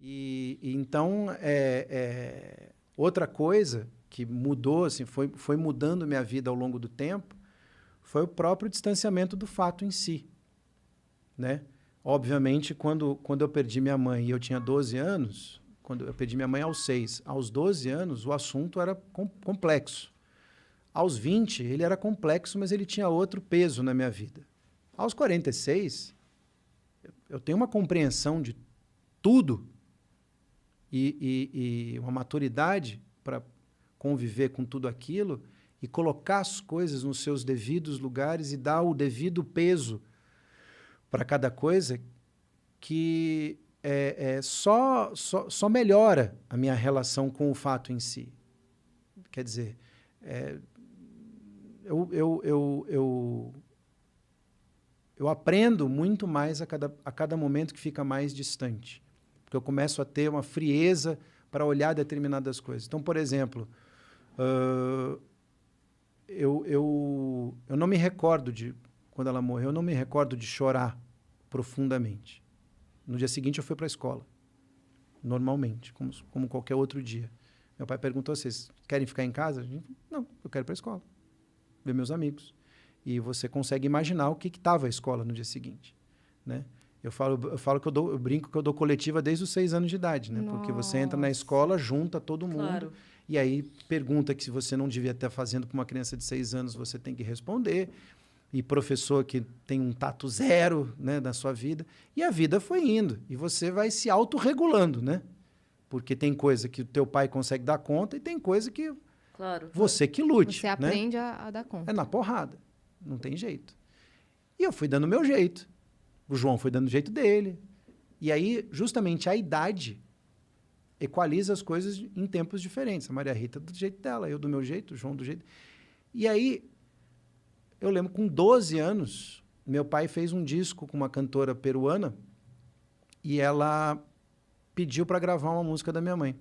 E então, outra coisa que mudou, assim, foi mudando minha vida ao longo do tempo, foi o próprio distanciamento do fato em si, né? Obviamente, quando eu perdi minha mãe e eu tinha 12 anos, quando eu perdi minha mãe aos 6, aos 12 anos, o assunto era complexo. Aos 20, ele era complexo, mas ele tinha outro peso na minha vida. Aos 46, eu tenho uma compreensão de tudo e uma maturidade para conviver com tudo aquilo e colocar as coisas nos seus devidos lugares e dar o devido peso para cada coisa, que só melhora a minha relação com o fato em si. Quer dizer, eu aprendo muito mais a cada momento que fica mais distante, porque eu começo a ter uma frieza para olhar determinadas coisas. Então, por exemplo, eu não me recordo quando ela morreu, eu não me recordo de chorar profundamente. No dia seguinte, eu fui para a escola, normalmente, como qualquer outro dia. Meu pai perguntou: vocês querem ficar em casa? Não, eu quero ir para a escola, ver meus amigos. E você consegue imaginar o que estava a escola no dia seguinte, né? Eu falo que eu brinco que eu dou coletiva desde os 6 anos de idade, né? Porque você entra na escola, junta todo mundo, claro. E aí pergunta que se você não devia estar fazendo com uma criança de 6 anos, você tem que responder. E professor que tem um tato zero, né, na sua vida. E a vida foi indo. E você vai se autorregulando, né? Porque tem coisa que o teu pai consegue dar conta e tem coisa que você que lute. Você aprende a dar conta. É na porrada. Não tem jeito. E eu fui dando o meu jeito. O João foi dando o jeito dele. E aí, justamente, a idade equaliza as coisas em tempos diferentes. A Maria Rita do jeito dela, eu do meu jeito, o João do jeito... E aí, eu lembro, com 12 anos, meu pai fez um disco com uma cantora peruana e ela pediu para gravar uma música da minha mãe.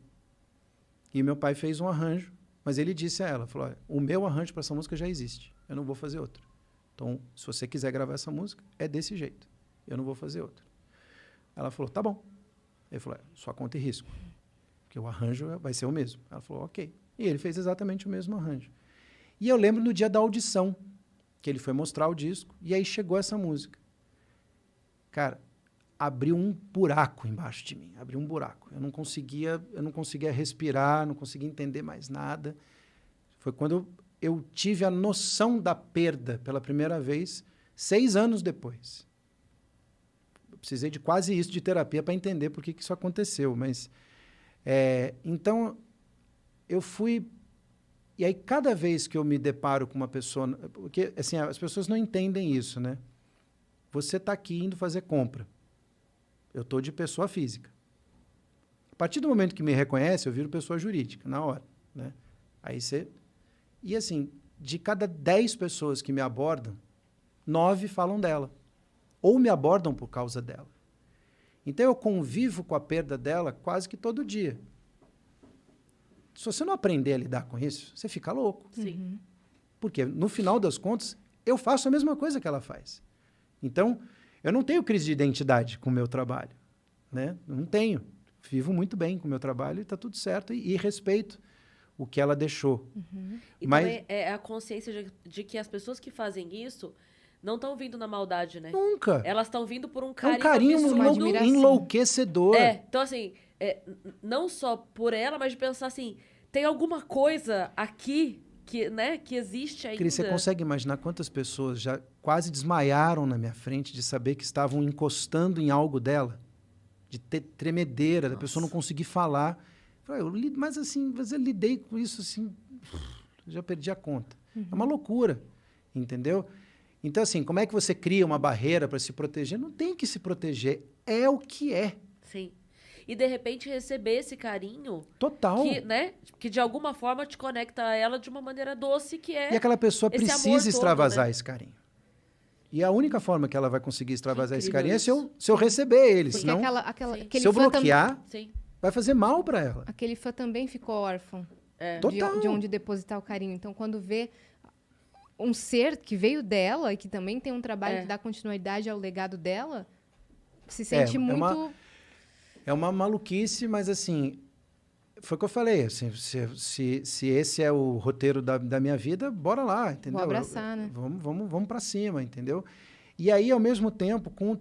E meu pai fez um arranjo, mas ele disse a ela, falou: olha, o meu arranjo para essa música já existe, eu não vou fazer outra. Então, se você quiser gravar essa música, é desse jeito, eu não vou fazer outra. Ela falou: tá bom. Ele falou: sua conta e risco, porque o arranjo vai ser o mesmo. Ela falou: ok. E ele fez exatamente o mesmo arranjo. E eu lembro no dia da audição, que ele foi mostrar o disco, e aí chegou essa música. Cara, abriu um buraco embaixo de mim, abriu um buraco. Eu não conseguia respirar, não conseguia entender mais nada. Foi quando eu tive a noção da perda pela primeira vez, 6 anos depois. Eu precisei de quase isso de terapia para entender por que isso aconteceu. Mas, então, eu fui... E aí, cada vez que eu me deparo com uma pessoa... Porque, assim, as pessoas não entendem isso, né? Você está aqui indo fazer compra. Eu estou de pessoa física. A partir do momento que me reconhece, eu viro pessoa jurídica, na hora, né? Aí você... E, assim, de cada 10 pessoas que me abordam, 9 falam dela. Ou me abordam por causa dela. Então, eu convivo com a perda dela quase que todo dia. Se você não aprender a lidar com isso, você fica louco. Sim. Porque, no final das contas, eu faço a mesma coisa que ela faz. Então, eu não tenho crise de identidade com o meu trabalho, né? Não tenho. Vivo muito bem com o meu trabalho e está tudo certo. E respeito o que ela deixou. E mas também é a consciência de que as pessoas que fazem isso não estão vindo na maldade, né? Nunca. Elas estão vindo por um É um carinho carinho enlouquecedor. Então, assim, não só por ela, mas de pensar assim, tem alguma coisa aqui que, né, que existe ainda. Cris, você consegue imaginar quantas pessoas já quase desmaiaram na minha frente de saber que estavam encostando em algo dela? De ter tremedeira, da pessoa não conseguir falar. Mas assim, eu lidei com isso assim, já perdi a conta. É uma loucura, entendeu? Então, assim, como é que você cria uma barreira para se proteger? Não tem que se proteger, é o que é. Sim. E, de repente, receber esse carinho... Total. Que, né, que, de alguma forma, te conecta a ela de uma maneira doce, que é... E aquela pessoa precisa extravasar, né? esse carinho. E a única forma que ela vai conseguir extravasar esse carinho é se eu receber ele. Porque senão, aquele se eu bloquear, Sim. vai fazer mal para ela. Aquele fã também ficou órfão Total. de onde depositar o carinho. Então, quando vê um ser que veio dela e que também tem um trabalho que dá continuidade ao legado dela, se sente muito... É uma maluquice, mas assim, foi o que eu falei. Assim, se esse é o roteiro da minha vida, bora lá, entendeu? Vou abraçar, né? Vamos para cima, entendeu? E aí, ao mesmo tempo, com o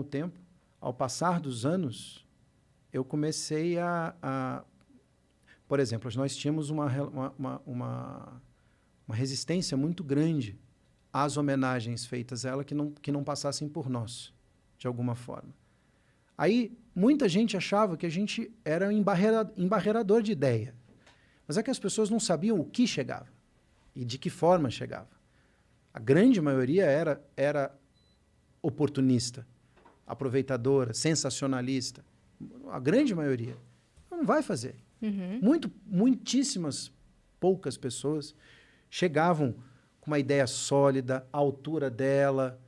tempo, ao passar dos anos, eu comecei por exemplo, nós tínhamos uma resistência muito grande às homenagens feitas a ela que não passassem por nós, de alguma forma. Aí, muita gente achava que a gente era embarreador de ideia. Mas é que as pessoas não sabiam o que chegava e de que forma chegava. A grande maioria era oportunista, aproveitadora, sensacionalista. A grande maioria. Não vai fazer. Muitíssimas poucas pessoas chegavam com uma ideia sólida, à altura dela,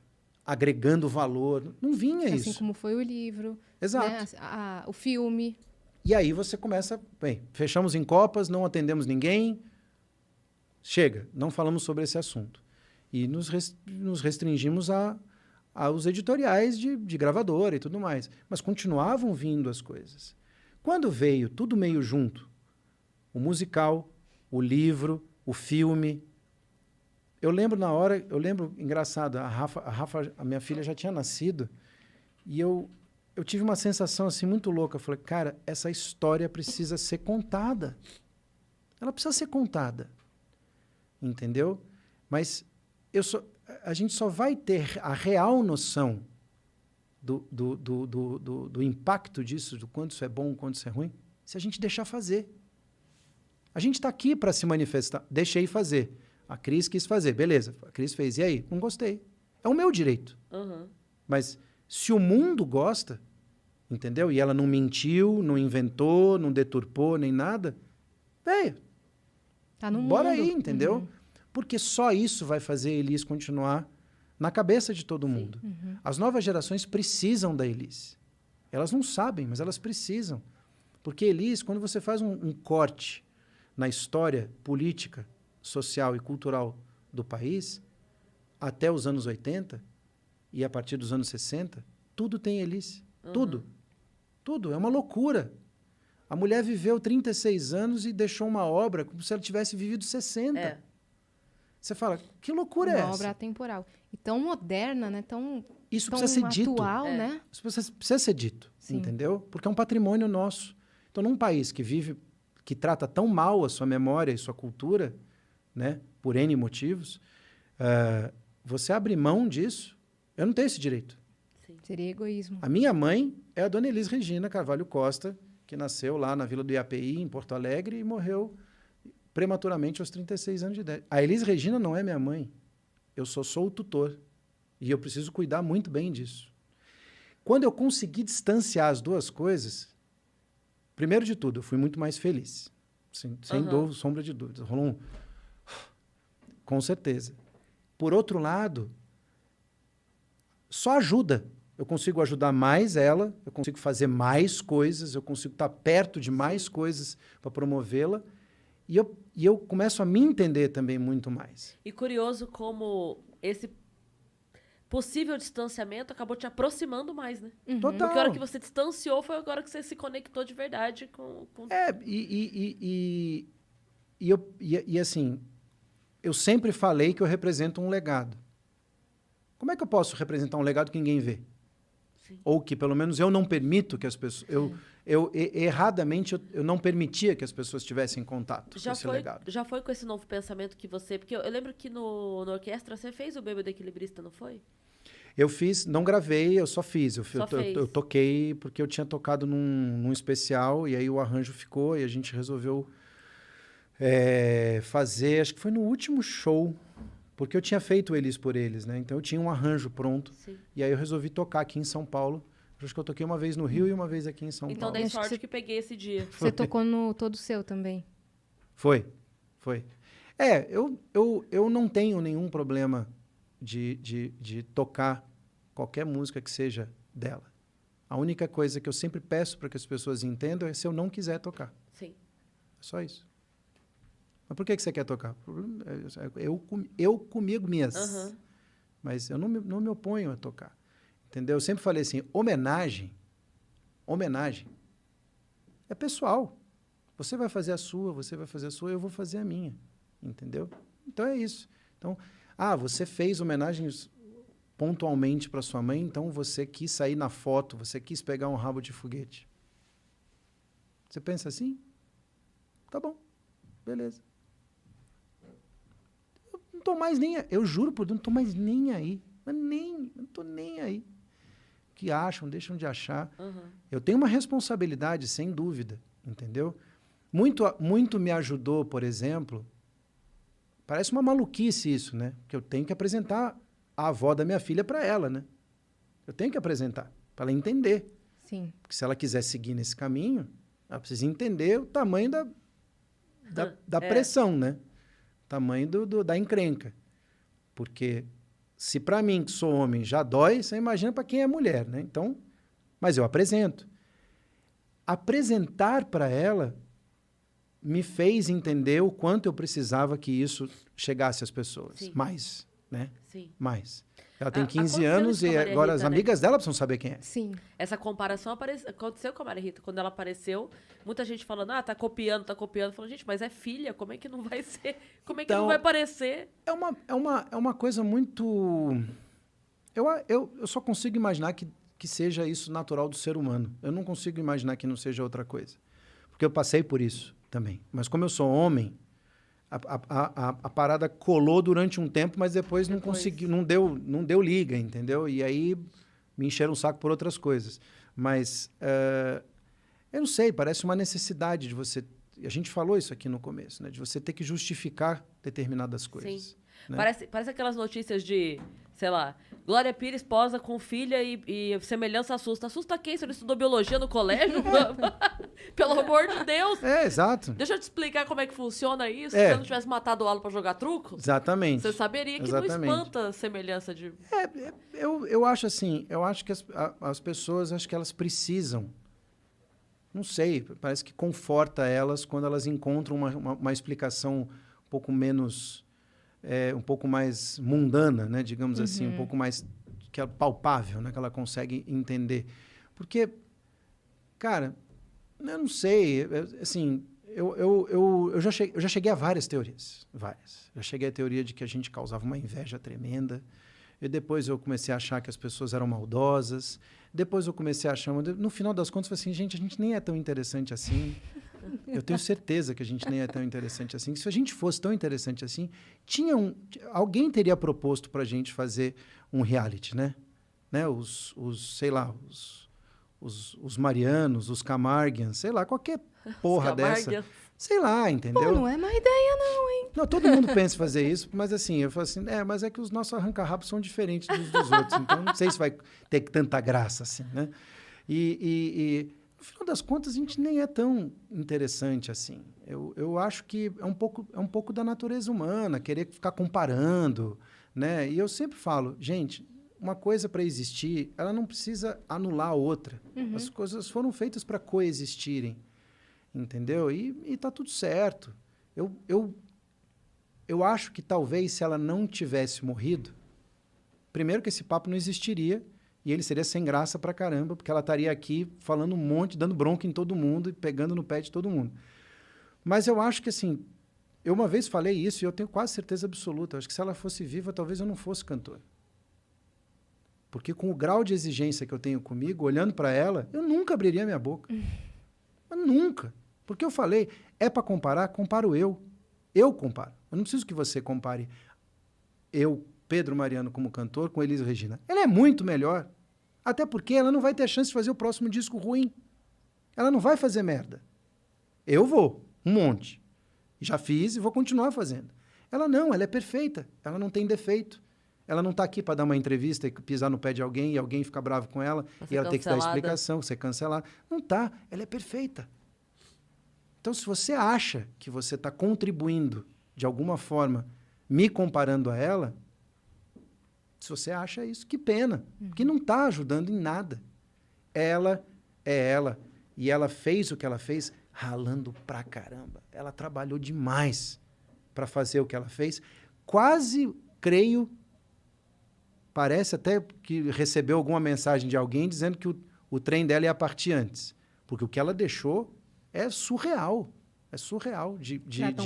agregando valor. Não vinha isso. Assim como foi o livro. Exato. Né? O filme. E aí você começa... Bem, fechamos em copas, não atendemos ninguém. Chega, não falamos sobre esse assunto. E nos restringimos aos editoriais de gravadora e tudo mais. Mas continuavam vindo as coisas. Quando veio tudo meio junto, o musical, o livro, o filme... Eu lembro, engraçado, a minha filha já tinha nascido, e eu tive uma sensação assim muito louca. Eu falei, cara, essa história precisa ser contada. Ela precisa ser contada. Entendeu? Mas a gente só vai ter a real noção do impacto disso, do quanto isso é bom, quanto isso é ruim, se a gente deixar fazer. A gente está aqui para se manifestar. Deixei fazer. A Cris quis fazer. Beleza, a Cris fez. E aí? Não gostei. É o meu direito. Mas se o mundo gosta, entendeu? E ela não mentiu, não inventou, não deturpou, nem nada, velho, tá no bora mundo. aí, entendeu? Porque só isso vai fazer a Elis continuar na cabeça de todo mundo. As novas gerações precisam da Elis. Elas não sabem, mas elas precisam. Porque Elis, quando você faz um corte na história política, social e cultural do país, até os anos 80 e a partir dos anos 60, tudo tem Elis. Tudo. Tudo. É uma loucura. A mulher viveu 36 anos e deixou uma obra como se ela tivesse vivido 60. Você fala, que loucura é essa? Uma obra atemporal. E tão moderna, né? Isso tão precisa ser dito. atual, né? Isso precisa ser dito, entendeu? Porque é um patrimônio nosso. Então, num país que trata tão mal a sua memória e sua cultura, né, por N motivos, você abre mão disso, eu não tenho esse direito. Seria egoísmo. A minha mãe é a dona Elis Regina Carvalho Costa, que nasceu lá na Vila do IAPI, em Porto Alegre, e morreu prematuramente aos 36 anos de idade. A Elis Regina não é minha mãe. Eu sou o tutor. E eu preciso cuidar muito bem disso. Quando eu consegui distanciar as duas coisas, primeiro de tudo, eu fui muito mais feliz. Sem sombra de dúvidas. Rolou um... Com certeza. Por outro lado, só ajuda. Eu consigo ajudar mais ela, eu consigo fazer mais coisas, eu consigo estar perto de mais coisas para promovê-la. E eu começo a me entender também muito mais. E curioso como esse possível distanciamento acabou te aproximando mais, né? Total. Porque a hora que você distanciou foi agora que você se conectou de verdade com... E assim, eu sempre falei que eu represento um legado. Como é que eu posso representar um legado que ninguém vê? Sim. Ou que, pelo menos, eu não permito que as pessoas... Erradamente, eu não permitia que as pessoas tivessem contato com esse legado. Já foi com esse novo pensamento que você... Porque eu lembro que no orquestra você fez o Bêbado Equilibrista, não foi? Eu fiz, não gravei, eu só fiz. Fez. Eu toquei porque eu tinha tocado num especial e aí o arranjo ficou e a gente resolveu fazer... Acho que foi no último show, porque eu tinha feito Elis por Eles, né? Então eu tinha um arranjo pronto. Sim. E aí eu resolvi tocar aqui em São Paulo. Acho que eu toquei uma vez no Rio e uma vez aqui em São Então Paulo. dei sorte que peguei esse dia. Você tocou no Todo Seu também. Foi. Eu não tenho nenhum problema de tocar qualquer música que seja dela. A única coisa que eu sempre peço para que as pessoas entendam é se eu não quiser tocar. Sim. É só isso. Mas por que você quer tocar? Eu comigo mesmo. Mas eu não me oponho a tocar. Entendeu? Eu sempre falei assim, homenagem Homenagem. É pessoal. Você vai fazer a sua, você vai fazer a sua, eu vou fazer a minha. Entendeu? Então é isso. Então, você fez homenagens pontualmente para sua mãe, então você quis sair na foto, você quis pegar um rabo de foguete. Você pensa assim? Tá bom. Beleza. Eu não tô mais nem aí. Eu juro por Deus, não tô mais nem aí. Mas não tô nem aí. O que acham, deixam de achar. Uhum. Eu tenho uma responsabilidade, sem dúvida, entendeu? Muito me ajudou, por exemplo, parece uma maluquice isso, né? Que eu tenho que apresentar a avó da minha filha para ela, né? Eu tenho que apresentar, para ela entender. Sim. Porque se ela quiser seguir nesse caminho, ela precisa entender o tamanho da pressão, né? O tamanho da encrenca. Porque se para mim, que sou homem, já dói, você imagina para quem é mulher, né? Então, mas eu apresento. Apresentar para ela me fez entender o quanto eu precisava que isso chegasse às pessoas. Sim. Mais, né? Sim. Mais. Ela tem Há 15 quantos anos anos e com a Maria agora Rita, as né? amigas dela precisam saber quem é. Sim. Essa comparação aconteceu com a Maria Rita. Quando ela apareceu, muita gente falando, tá copiando, tá copiando. Falando, gente, mas é filha, como é que não vai ser? Como é que Então, não vai parecer? É uma coisa muito... Eu só consigo imaginar que seja isso natural do ser humano. Eu não consigo imaginar que não seja outra coisa. Porque eu passei por isso também. Mas como eu sou homem, a parada colou durante um tempo, mas depois não consegui, não deu liga, entendeu? E aí me encheram o saco por outras coisas. Mas eu não sei, parece uma necessidade de você... A gente falou isso aqui no começo, né? De você ter que justificar determinadas coisas. Sim. Né? Parece aquelas notícias de, sei lá, Glória Pires posa com filha e semelhança assusta. Assusta quem? Você não estudou biologia no colégio? Pelo amor de Deus! Exato. Deixa eu te explicar como é que funciona isso. Se É. você não tivesse matado o Alan pra jogar truco, Exatamente. você saberia que Exatamente. não espanta a semelhança de... Eu acho assim, eu acho que as pessoas, acho que elas precisam, não sei, parece que conforta elas quando elas encontram uma explicação um pouco menos, um pouco mais mundana, né, digamos assim, um pouco mais que é palpável, né, que ela consegue entender. Porque, cara, eu não sei, assim, eu já cheguei a várias teorias, várias. Já cheguei à teoria de que a gente causava uma inveja tremenda. E depois eu comecei a achar que as pessoas eram maldosas. Depois eu comecei a achar... No final das contas, eu falei assim, gente, a gente nem é tão interessante assim. Eu tenho certeza que a gente nem é tão interessante assim. Se a gente fosse tão interessante assim, alguém teria proposto para a gente fazer um reality, né? Sei lá, os Marianos, os Camarguians, sei lá, qualquer porra dessa. Sei lá, entendeu? Pô, não é má ideia não, hein? Não, todo mundo pensa em fazer isso, mas assim, eu falo assim, mas é que os nossos arranca-rabos são diferentes dos outros, então não sei se vai ter tanta graça assim, né? E no final das contas, a gente nem é tão interessante assim. Eu acho que é um pouco da natureza humana, querer ficar comparando, né? E eu sempre falo, gente, uma coisa para existir, ela não precisa anular a outra. As coisas foram feitas para coexistirem, entendeu? E tá tudo certo. Eu acho que talvez se ela não tivesse morrido, primeiro que esse papo não existiria e ele seria sem graça pra caramba, porque ela estaria aqui falando um monte, dando bronca em todo mundo e pegando no pé de todo mundo. Mas eu acho que, assim, eu uma vez falei isso e eu tenho quase certeza absoluta. Eu acho que se ela fosse viva, talvez eu não fosse cantor. Porque com o grau de exigência que eu tenho comigo, olhando para ela, eu nunca abriria minha boca. Mas nunca. Porque eu falei, é para comparar? Comparo eu. Eu comparo. Eu não preciso que você compare eu, Pedro Mariano, como cantor, com Elis Regina. Ela é muito melhor. Até porque ela não vai ter chance de fazer o próximo disco ruim. Ela não vai fazer merda. Eu vou, um monte. Já fiz e vou continuar fazendo. Ela não, ela é perfeita. Ela não tem defeito. Ela não está aqui para dar uma entrevista e pisar no pé de alguém e alguém ficar bravo com ela e ela ter que dar explicação, ser cancelada. Não está. Ela é perfeita. Então, se você acha que você está contribuindo de alguma forma, me comparando a ela, se você acha isso, que pena. Porque não está ajudando em nada. Ela é ela. E ela fez o que ela fez ralando pra caramba. Ela trabalhou demais para fazer o que ela fez. Quase, creio, parece até que recebeu alguma mensagem de alguém dizendo que o o trem dela ia partir antes. Porque o que ela deixou é surreal. É surreal de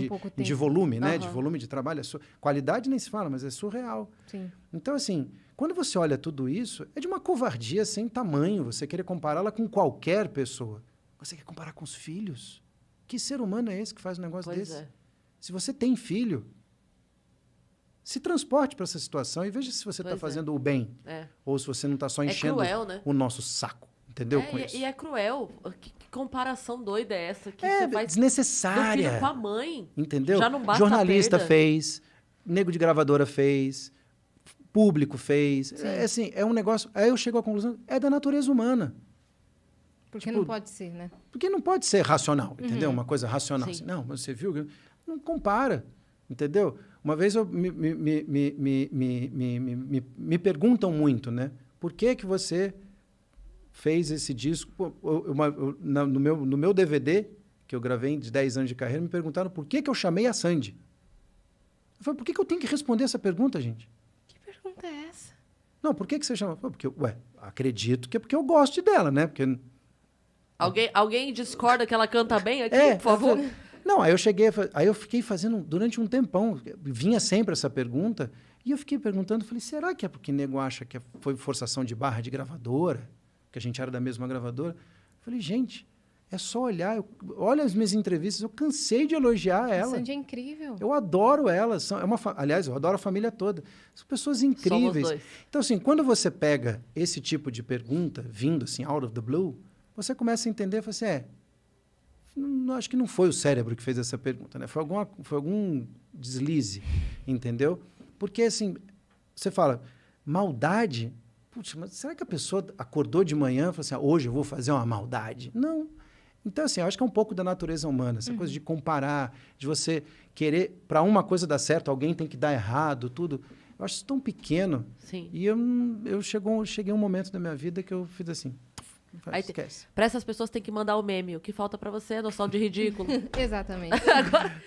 pouco de tempo. volume, né? Aham. De volume de trabalho. Qualidade nem se fala, mas é surreal. Sim. Então, assim, quando você olha tudo isso, é de uma covardia sem tamanho você querer compará-la com qualquer pessoa. Você quer comparar com os filhos? Que ser humano é esse que faz um negócio Pois desse? é. Se você tem filho, se transporte para essa situação e veja se você está Pois é. fazendo o bem. É. Ou se você não está só É enchendo cruel, né? o nosso saco. Entendeu? Com isso. E é cruel. Que comparação doida é essa? Que É você faz do desnecessária. filho com a mãe. Entendeu? Já não basta a Jornalista perda. fez, nego de gravadora fez, público fez. É assim, é um negócio. Aí eu chego à conclusão, é da natureza humana. Porque Tipo, não pode ser, né? Porque não pode ser racional, entendeu? Uma coisa racional. Sim. Assim, não, mas você viu? Não compara, entendeu? Uma vez me perguntam muito, né? Por que você fez esse disco? Pô, no meu DVD, que eu gravei de 10 anos de carreira, me perguntaram por que eu chamei a Sandy. Eu falei, por que eu tenho que responder essa pergunta, gente? Que pergunta é essa? Não, por que você chama? Porque, acredito que é porque eu gosto dela, né? Porque Alguém discorda que ela canta bem aqui, É, por favor? Não, aí eu fiquei fazendo durante um tempão, vinha sempre essa pergunta, e eu fiquei perguntando, falei, será que é porque nego acha que foi forçação de barra de gravadora? Que a gente era da mesma gravadora? Falei, gente, é só olhar, olha as minhas entrevistas, eu cansei de elogiar A ela. Sandy é incrível. Eu adoro ela, aliás, eu adoro a família toda. São pessoas incríveis. dois. Então, assim, quando você pega esse tipo de pergunta, vindo assim, out of the blue, você começa a entender, fala assim, acho que não foi o cérebro que fez essa pergunta, né? Foi algum deslize, entendeu? Porque, assim, você fala, maldade? Putz, mas será que a pessoa acordou de manhã e falou assim, hoje eu vou fazer uma maldade? Não. Então, assim, eu acho que é um pouco da natureza humana, essa coisa de comparar, de você querer, para uma coisa dar certo, alguém tem que dar errado, tudo. Eu acho isso tão pequeno. Sim. E cheguei a um momento da minha vida que eu fiz assim, Aí esquece. Pra essas pessoas tem que mandar o meme. O que falta pra você é noção de ridículo. Exatamente. Agora,